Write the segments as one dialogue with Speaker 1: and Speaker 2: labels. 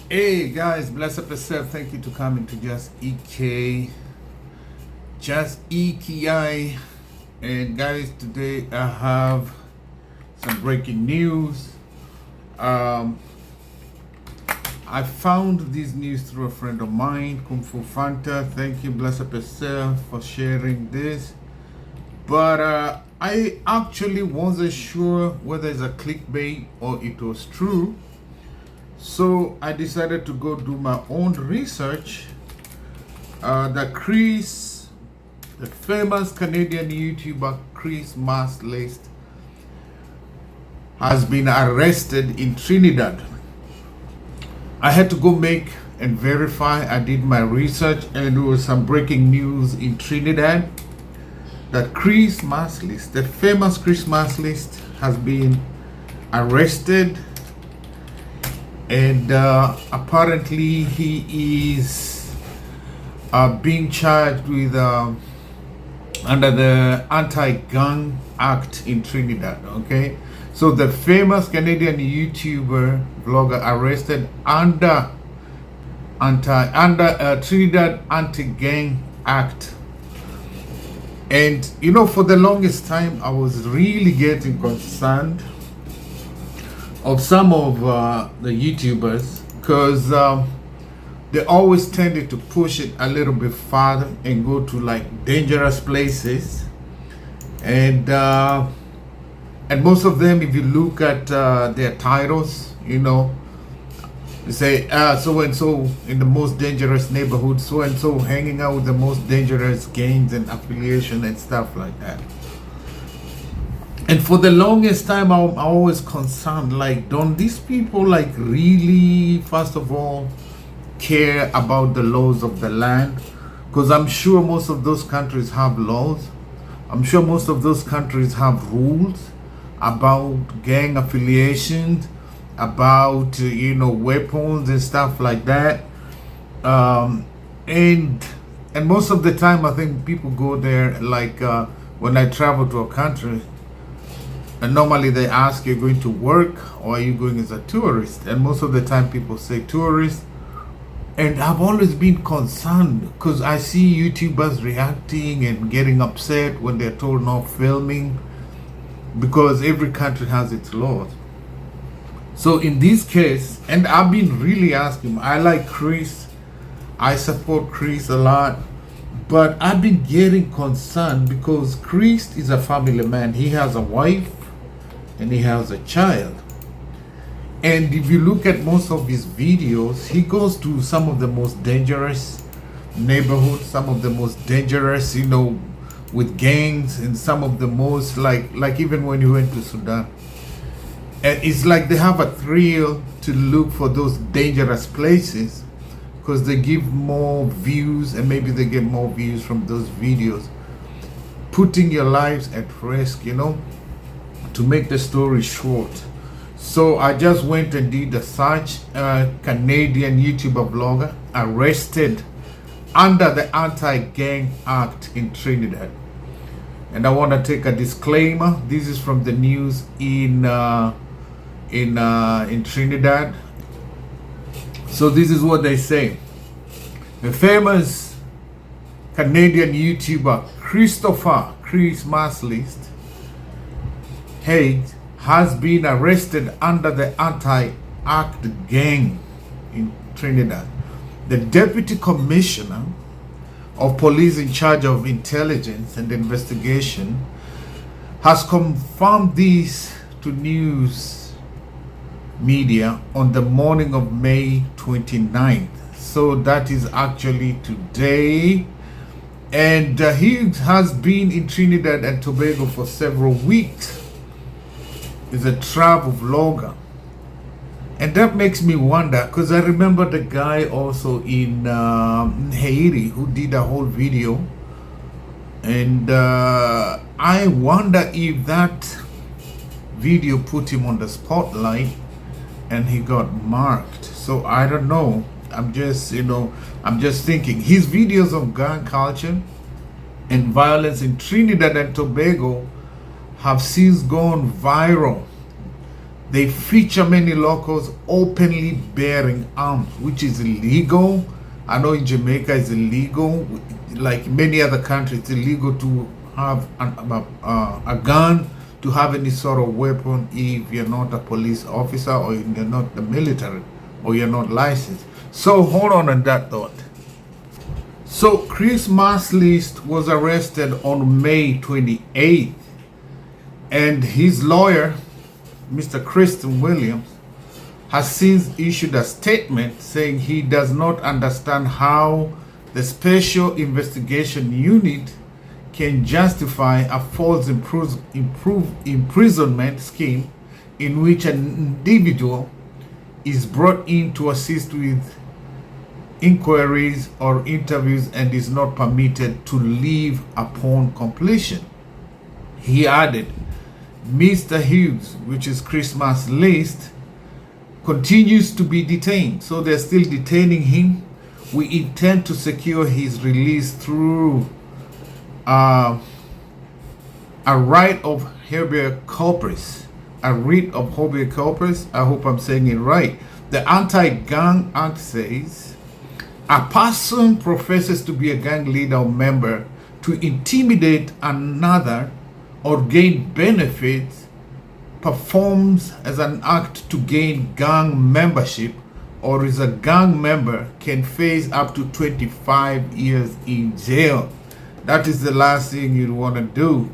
Speaker 1: Hey guys, bless up yourself. Thank you to coming to Just EK, Just EKI. And guys, today I have some breaking news. I found this news through a friend of mine, Kung Fu Fanta. Thank you, bless up yourself, for sharing this. But I actually wasn't sure whether it's a clickbait or it was true. So I decided to go do my own research. That Chris, the famous Canadian YouTuber Chris Maslist, has been arrested in Trinidad. I had to go make and verify. I did my research, and there was some breaking news in Trinidad that Chris Maslist, the famous Chris Maslist, has been arrested. And apparently he is being charged with under the Anti-Gang Act in Trinidad. Okay, so the famous Canadian YouTuber vlogger arrested under Trinidad Anti-Gang Act. And you know, for the longest time I was really getting concerned of some of the YouTubers, because they always tended to push it a little bit farther and go to like dangerous places, and most of them, if you look at their titles, you know, they say so and so in the most dangerous neighborhood, so and so hanging out with the most dangerous gangs and affiliation and stuff like that. And for the longest time, I'm always concerned, like, don't these people like really, first of all, care about the laws of the land? Because I'm sure most of those countries have laws. I'm sure most of those countries have rules about gang affiliations, about, you know, weapons and stuff like that. And most of the time, I think people go there, like when I travel to a country, and normally they ask, you're going to work or are you going as a tourist? And most of the time people say tourist. And I've always been concerned because I see YouTubers reacting and getting upset when they're told not filming, because every country has its laws. So in this case, and I've been really asking, I like Chris, I support Chris a lot, but I've been getting concerned because Chris is a family man. He has a wife and he has a child. And if you look at most of his videos, he goes to some of the most dangerous neighborhoods, some of the most dangerous, you know, with gangs, and some of the most like even when he went to Sudan. And it's like they have a thrill to look for those dangerous places because they give more views, and maybe they get more views from those videos, putting your lives at risk, you know. To make the story short, so I just went and did a search. Canadian YouTuber vlogger arrested under the Anti-Gang Act in Trinidad. And I want to take a disclaimer. This is from the news in Trinidad. So this is what they say. The famous Canadian YouTuber Chris Maslist has been arrested under the Anti-Act Gang in Trinidad. The Deputy Commissioner of Police in charge of intelligence and investigation has confirmed this to news media on the morning of May 29th. So that is actually today. And he has been in Trinidad and Tobago for several weeks. Is a travel vlogger, and that makes me wonder, because I remember the guy also in Haiti who did a whole video, and I wonder if that video put him on the spotlight and he got marked. So I don't know, I'm just thinking his videos of gang culture and violence in Trinidad and Tobago have since gone viral They feature many locals openly bearing arms, which is illegal. I know in Jamaica it's illegal. Like many other countries, it's illegal to have a gun, to have any sort of weapon if you're not a police officer or you're not the military or you're not licensed. So hold on that thought. So Chris Marslist was arrested on May 28th, and his lawyer, Mr. Christian Williams, has since issued a statement saying he does not understand how the Special Investigation Unit can justify a false imprisonment scheme in which an individual is brought in to assist with inquiries or interviews and is not permitted to leave upon completion. He added, Mr. Hughes, which is Chris Marslist, continues to be detained. So they're still detaining him. We intend to secure his release through a right of habeas corpus. A writ of habeas corpus. I hope I'm saying it right. The Anti-Gang Act says a person professes to be a gang leader or member to intimidate another or gain benefits, performs as an act to gain gang membership, or is a gang member, can face up to 25 years in jail. That is the last thing you'd want to do.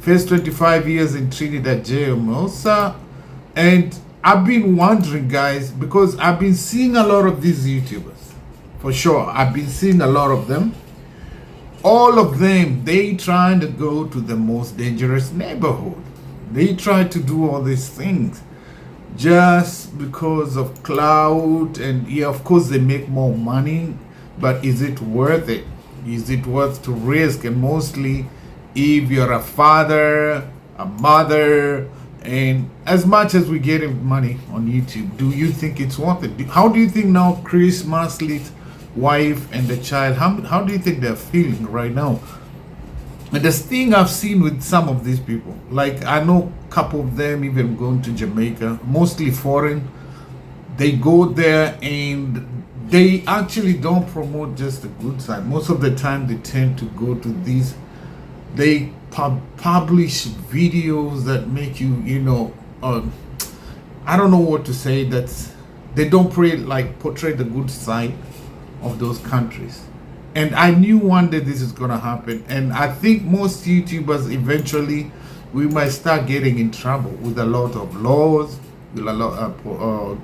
Speaker 1: Face 25 years in Trinidad jail, Mosa. And I've been wondering, guys, because I've been seeing a lot of these YouTubers. For sure, I've been seeing a lot of them. All of them, they trying to go to the most dangerous neighborhood. They try to do all these things just because of clout, and yeah, of course they make more money, but is it worth it? Is it worth to risk? And mostly if you're a father, a mother, and as much as we get money on YouTube, do you think it's worth it? How do you think now Chris Marslist's wife and the child, how do you think they're feeling right now? And the thing I've seen with some of these people, like I know a couple of them even going to Jamaica, mostly foreign. They go there and they actually don't promote just the good side. Most of the time they tend to go to these, they publish videos that make you, I don't know what to say, that's, they don't portray the good side of those countries. And I knew one day this is gonna happen, and I think most YouTubers eventually we might start getting in trouble with a lot of laws, with a lot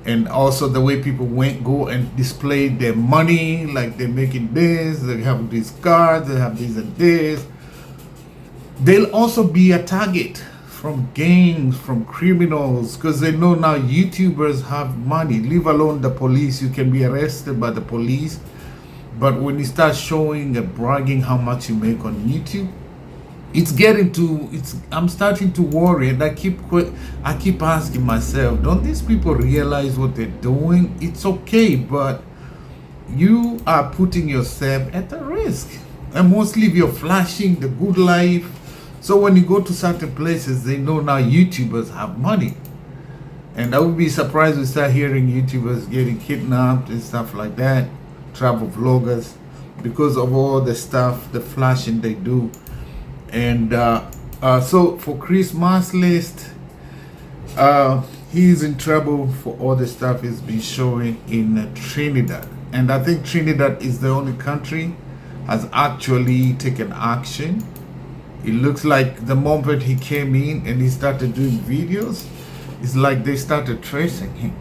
Speaker 1: and also the way people go and display their money, like they're making this, they have these cards, they have this and this. They'll also be a target from gangs, from criminals, because they know now YouTubers have money, leave alone the police. You can be arrested by the police, but when you start showing and bragging how much you make on YouTube, I'm starting to worry, and I keep asking myself, don't these people realize what they're doing? It's okay, but you are putting yourself at a risk, and mostly if you're flashing the good life. So when you go to certain places, they know now YouTubers have money. And I would be surprised to start hearing YouTubers getting kidnapped and stuff like that, travel vloggers, because of all the stuff, the flashing they do. And so for Chris Marslist, he's in trouble for all the stuff he's been showing in Trinidad. And I think Trinidad is the only country has actually taken action. It looks like the moment he came in and he started doing videos, it's like they started tracing him.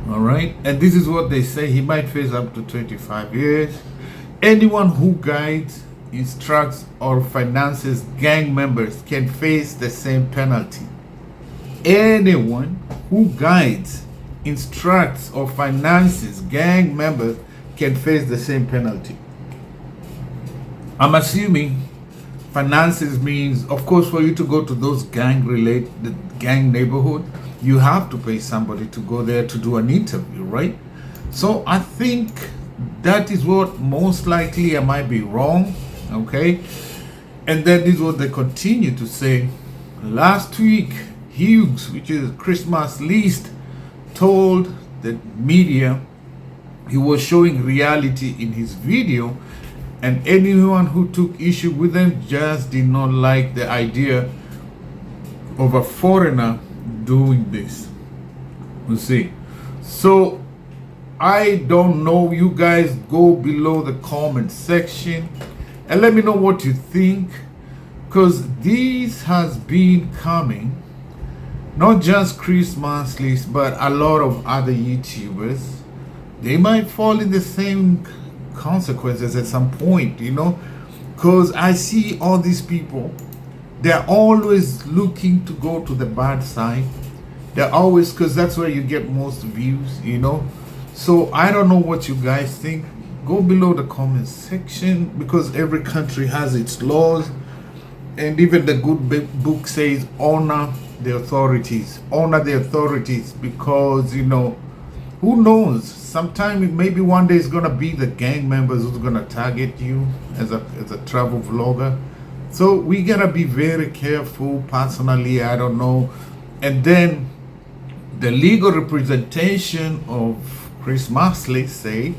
Speaker 1: All right, and this is what they say: he might face up to 25 years. Anyone who guides, instructs, or finances gang members can face the same penalty. Anyone who guides, instructs, or finances gang members can face the same penalty. I'm assuming finances means, of course, for you to go to those gang neighborhood, you have to pay somebody to go there to do an interview, right? So I think that is what most likely, I might be wrong, okay? And then this is what they continue to say. Last week, Hughes, which is Christmas list, told the media he was showing reality in his video, and anyone who took issue with them just did not like the idea of a foreigner doing this. You see. So I don't know, you guys go below the comment section and let me know what you think, because this has been coming, not just Christmas list, but a lot of other YouTubers. They might fall in the same consequences at some point, you know, because I see all these people, they're always looking to go to the bad side. They're always, because that's where you get most views, you know. So I don't know what you guys think. Go below the comment section, because every country has its laws, and even the good book says honor the authorities. Honor the authorities, because, you know, who knows? Sometime, maybe one day, it's gonna be the gang members who's gonna target you as a travel vlogger. So we gotta be very careful. Personally, I don't know. And then the legal representation of Chris Masley say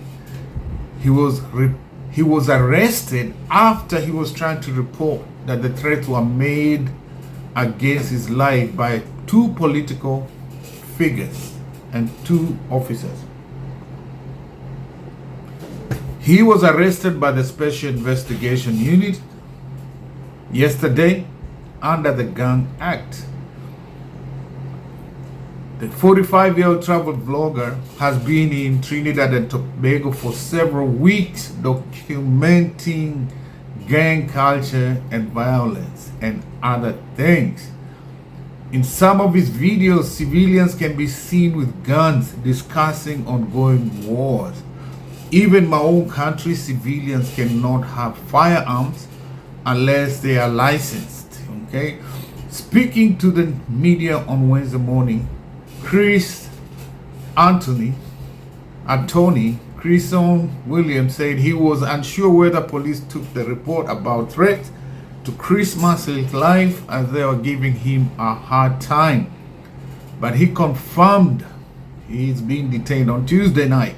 Speaker 1: he was arrested after he was trying to report that the threats were made against his life by 2 political figures and 2 officers. He was arrested by the Special Investigation Unit yesterday under the Gang Act. The 45-year-old travel vlogger has been in Trinidad and Tobago for several weeks, documenting gang culture and violence and other things. In some of his videos, civilians can be seen with guns discussing ongoing wars. Even my own country, civilians cannot have firearms unless they are licensed. Okay? Speaking to the media on Wednesday morning, Chris Williams said he was unsure whether police took the report about threats to Chris Masley's life as they were giving him a hard time. But he confirmed he's being detained on Tuesday night.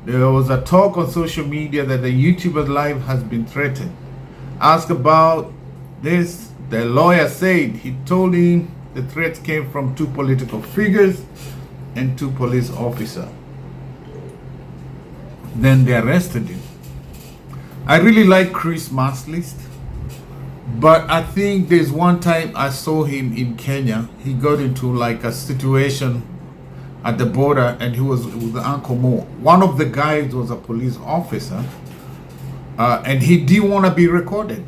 Speaker 1: There was a talk on social media that the YouTuber's life has been threatened. Asked about this, the lawyer said he told him the threats came from 2 political figures and 2 police officers. Then they arrested him. I really like Chris Masley, but I think there's one time I saw him in Kenya. He got into like a situation at the border, and he was with Uncle Mo. One of the guys was a police officer, and he didn't want to be recorded.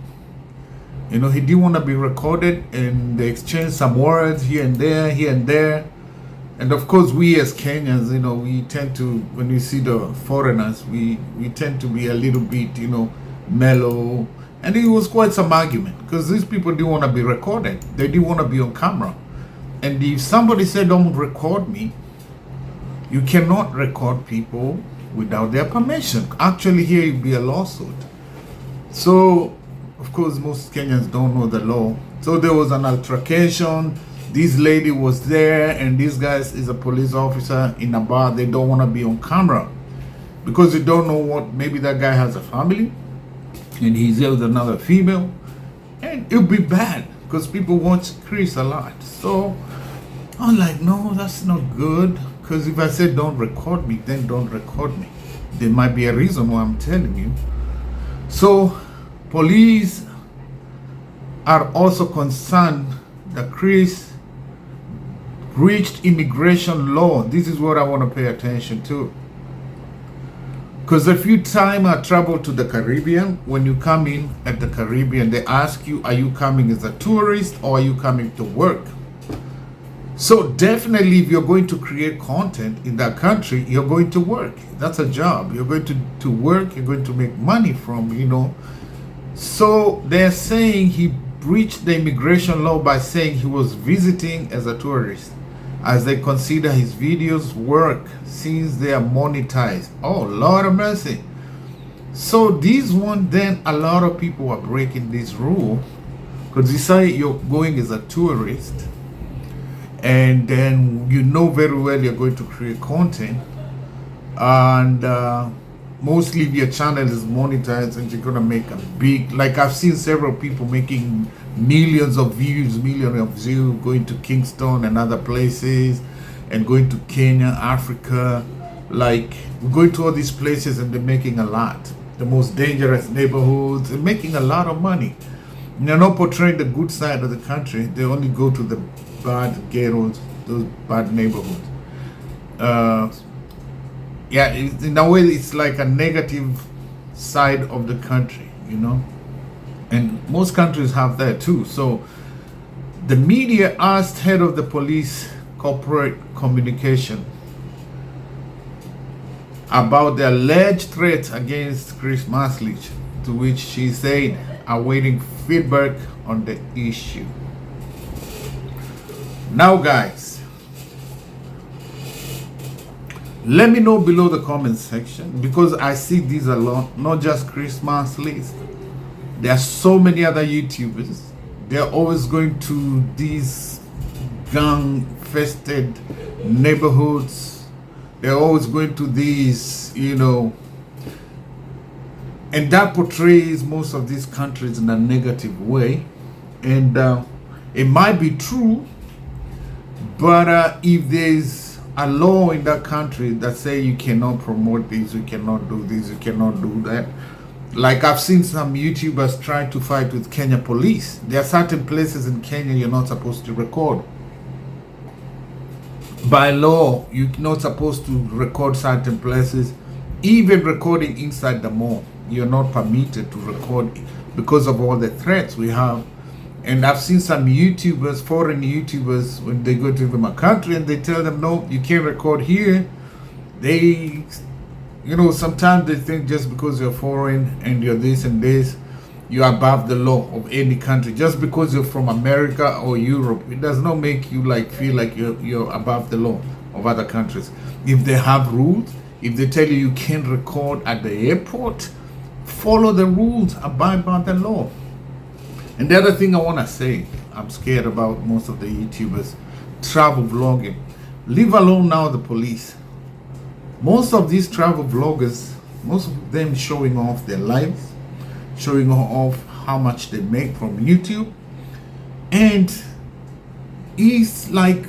Speaker 1: You know, he didn't want to be recorded, and they exchanged some words here and there. And of course, we as Kenyans, you know, we tend to, when we see the foreigners, we tend to be a little bit, you know, mellow. And it was quite some argument, because these people didn't want to be recorded. They didn't want to be on camera. And if somebody said, don't record me, you cannot record people without their permission. Actually, here it'd be a lawsuit. So, of course, most Kenyans don't know the law. So there was an altercation. This lady was there, and this guy is a police officer in a bar. They don't want to be on camera because they don't know what, maybe that guy has a family and he's there with another female, and it'll be bad because people watch Chris a lot. So I'm like, no, that's not good, because if I said don't record me, then don't record me. There might be a reason why I'm telling you. So police are also concerned that Chris breached immigration law. This is what I want to pay attention to, because a few times I travel to the Caribbean. When you come in at the Caribbean, they ask you, are you coming as a tourist or are you coming to work? So definitely, if you're going to create content in that country, you're going to work. That's a job. You're going to work. You're going to make money from, you know. So they're saying he breached the immigration law by saying he was visiting as a tourist, as they consider his videos work since they are monetized. Oh, Lord of mercy. So this one, then a lot of people are breaking this rule, because you say you're going as a tourist. and then you know very well you're going to create content, and mostly if your channel is monetized and you're gonna make a big, like I've seen several people making millions of views going to Kingston and other places, and going to Kenya, Africa, like going to all these places, and they're making a lot. The most dangerous neighborhoods, they're making a lot of money. And they're not portraying the good side of the country. They only go to the bad ghettos, those bad neighborhoods. Yeah, in a way, it's like a negative side of the country, you know. And most countries have that too. So the media asked head of the police corporate communication about the alleged threat against Chris Maslich, to which she said, awaiting feedback on the issue. Now, guys, let me know below the comment section, because I see these a lot, not just Chris Maslich. There are so many other YouTubers. They're always going to these gang-fested neighborhoods. They're always going to these, you know, and that portrays most of these countries in a negative way. And it might be true, but if there's a law in that country that say you cannot promote this, you cannot do this, you cannot do that. Like I've seen some YouTubers try to fight with Kenya police. There are certain places in Kenya you're not supposed to record. By law, you're not supposed to record certain places. Even recording inside the mall, you're not permitted to record because of all the threats we have. And I've seen some YouTubers, foreign YouTubers, when they go to them a country and they tell them, no, you can't record here. They, you know, sometimes they think just because you're foreign and you're this and this, you're above the law of any country. Just because you're from America or Europe, it does not make you like feel like you're above the law of other countries. If they have rules, if they tell you can't record at the airport, follow the rules, abide by the law. And the other thing I want to say, I'm scared about most of the YouTubers travel vlogging. Leave alone now the police. Most of these travel vloggers, most of them showing off their lives, showing off how much they make from YouTube. And it's like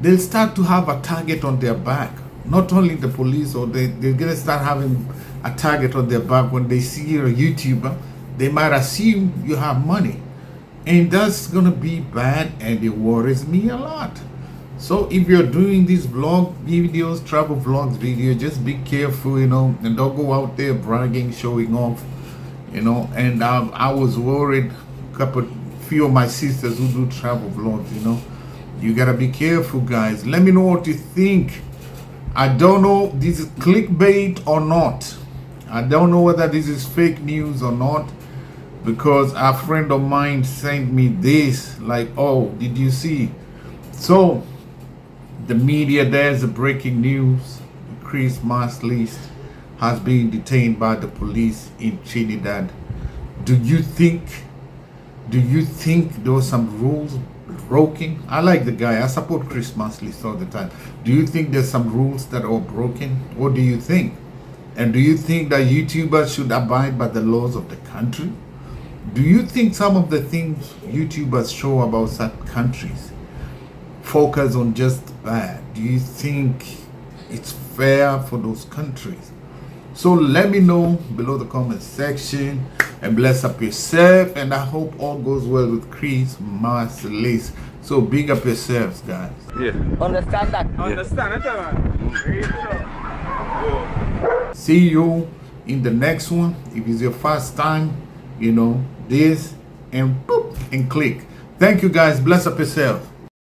Speaker 1: they'll start to have a target on their back. Not only the police, or they're going to start having a target on their back when they see you're a YouTuber. They might assume you have money. And that's going to be bad, and it worries me a lot. So if you're doing these vlog videos, travel vlogs video, just be careful, you know, and don't go out there bragging, showing off, you know. And I was worried, few of my sisters who do travel vlogs, you know. You gotta be careful, guys. Let me know what you think. I don't know this is clickbait or not. I don't know whether this is fake news or not, because a friend of mine sent me this, like, oh, did you see? So the media, there's a breaking news. Chris Maslich has been detained by the police in Trinidad. Do you think there were some rules broken? I like the guy. I support Chris Maslich all the time. Do you think there's some rules that are broken? What do you think? And do you think that YouTubers should abide by the laws of the country? Do you think some of the things YouTubers show about certain countries focus on just bad? Do you think it's fair for those countries? So let me know below the comment section, and bless up yourself, and I hope all goes well with Chris Maslich. So big up yourselves, guys.
Speaker 2: Yeah.
Speaker 3: Understand that?
Speaker 2: Yeah. Understand it,
Speaker 1: See you in the next one. If it's your first time, you know, this, and boop, and click. Thank you, guys. Bless up yourself.